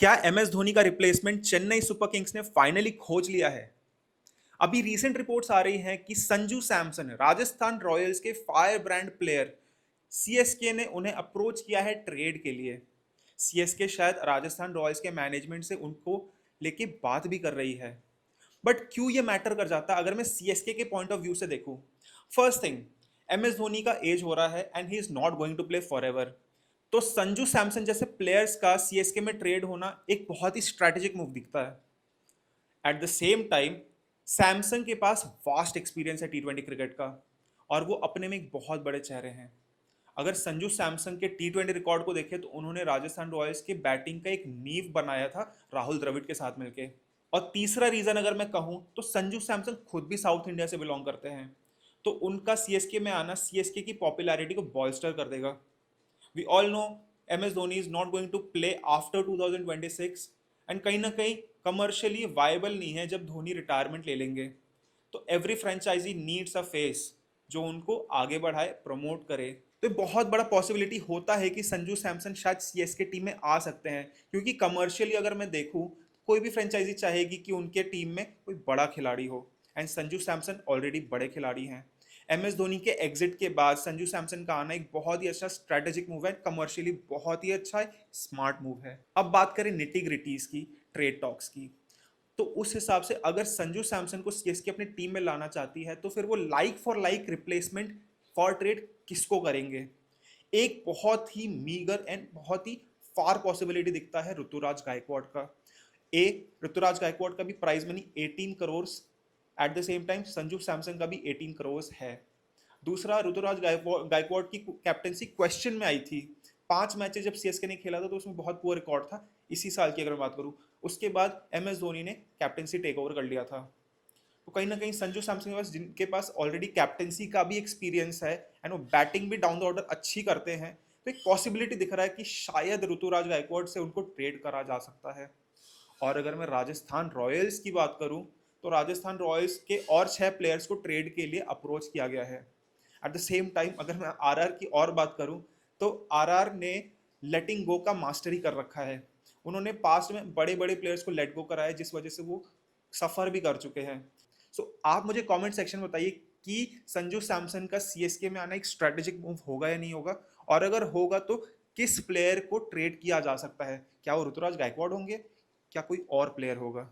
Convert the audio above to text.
क्या एमएस धोनी का replacement Chennai super Kings ने फाइनली खोज लिया है? अभी रीसेंट रिपोर्ट्स आ रही हैं कि संजू सैमसन राजस्थान रॉयल्स के फायर ब्रांड प्लेयर सीएसके ने उन्हें अप्रोच किया है ट्रेड के लिए। सीएसके शायद राजस्थान रॉयल्स के मैनेजमेंट से उनको लेके बात भी कर रही है। बट क्यों ये मैटर कर जाता अगर मैं सीएसके के पॉइंट ऑफ व्यू से देखूं? फर्स्ट थिंग, एमएस धोनी का एज हो रहा है and he is not going to play for ever. तो संजू सैमसन जैसे प्लेयर्स का सीएसके में ट्रेड होना एक बहुत ही स्ट्रैटेजिक मूव दिखता है। At the same time Samsung के पास वास्ट एक्सपीरियंस है टी20 क्रिकेट का, और वो अपने में एक बहुत बड़े चेहरे हैं। अगर संजू सैमसंग के टी20 रिकॉर्ड को देखें तो उन्होंने राजस्थान रॉयल्स के बैटिंग का एक नींव बनाया था राहुल द्रविड़ के साथ मिलके। और तीसरा रीजन अगर मैं कहूं तो संजू सैमसन खुद भी साउथ इंडिया से बिलोंग करते हैं, तो उनका सीएसके में आना सीएसके की पॉपुलैरिटी को बॉल्स्टर कर देगा। We all know MS Dhoni is not going to play after 2026, and कहीं ना कहीं कमर्शियली वायबल नहीं है जब धोनी रिटायरमेंट ले लेंगे। तो every franchise needs a face जो उनको आगे बढ़ाए, प्रमोट करे। तो ये बहुत बड़ा पॉसिबिलिटी होता है कि संजू सैमसन शायद सीएसके टीम में आ सकते हैं, क्योंकि कमर्शियली अगर मैं देखूं कोई भी फ्रेंचाइजी चाहेगी कि उनके टीम में कोई बड़ा खिलाड़ी हो, एंड संजू सैमसन ऑलरेडी बड़े खिलाड़ी हैं। MS धोनी के एग्जिट के बाद संजू सैमसन का आना एक बहुत ही अच्छा स्ट्रैटेजिक मूव है, कमर्शियली बहुत ही अच्छा है, स्मार्ट मूव है। अब बात करें निटी ग्रिटीज की, ट्रेड टॉक्स की, तो उस हिसाब से अगर संजू सैमसन को सीएसके अपनी टीम में लाना चाहती है तो फिर वो like for like replacement for trade किसको करेंगे? एक बहुत ही मीगर एंड बहुत ही फार पॉसिबिलिटी दिखता है ऋतुराज गायकवाड का। ए, ऋतुराज गायकवाड का भी price money 18 crore, at the same time Sanju Samson का भी 18 करोड़ है। दूसरा, ऋतुराज गायकवाड की कैप्टनसी क्वेश्चन में आई थी। 5 मैचेस जब सीएसके ने खेला था तो उसमें बहुत पुअर रिकॉर्ड था, इसी साल की अगर मैं बात करूं। उसके बाद MS धोनी ने कैप्टनसी टेक ओवर कर लिया था। तो कहीं ना कहीं संजू सैमसन के पास, जिनके पास ऑलरेडी कैप्टनसी का भी एक्सपीरियंस है एंड वो बैटिंग भी डाउन द ऑर्डर अच्छी करते हैं, तो एक पॉसिबिलिटी दिख रहा है कि शायद ऋतुराज गायकवाड से उनको ट्रेड करा जा सकता है। और अगर मैं राजस्थान रॉयल्स की बात करूं तो राजस्थान रॉयल्स के और 6 प्लेयर्स को ट्रेड के लिए अप्रोच किया गया है। एट द सेम टाइम अगर मैं आरआर की और बात करूं तो आरआर ने लेटिंग गो का मास्टरी कर रखा है। उन्होंने पास्ट में बड़े बड़े प्लेयर्स को लेट गो कराया, जिस वजह से वो सफर भी कर चुके हैं। सो आप मुझे कमेंट सेक्शन में बताइए कि संजू सैमसन का सीएसके में आना एक स्ट्रेटेजिक मूव होगा या नहीं होगा, और अगर होगा तो किस प्लेयर को ट्रेड किया जा सकता है? क्या वो ऋतुराज गायकवाड होंगे, क्या कोई और प्लेयर होगा?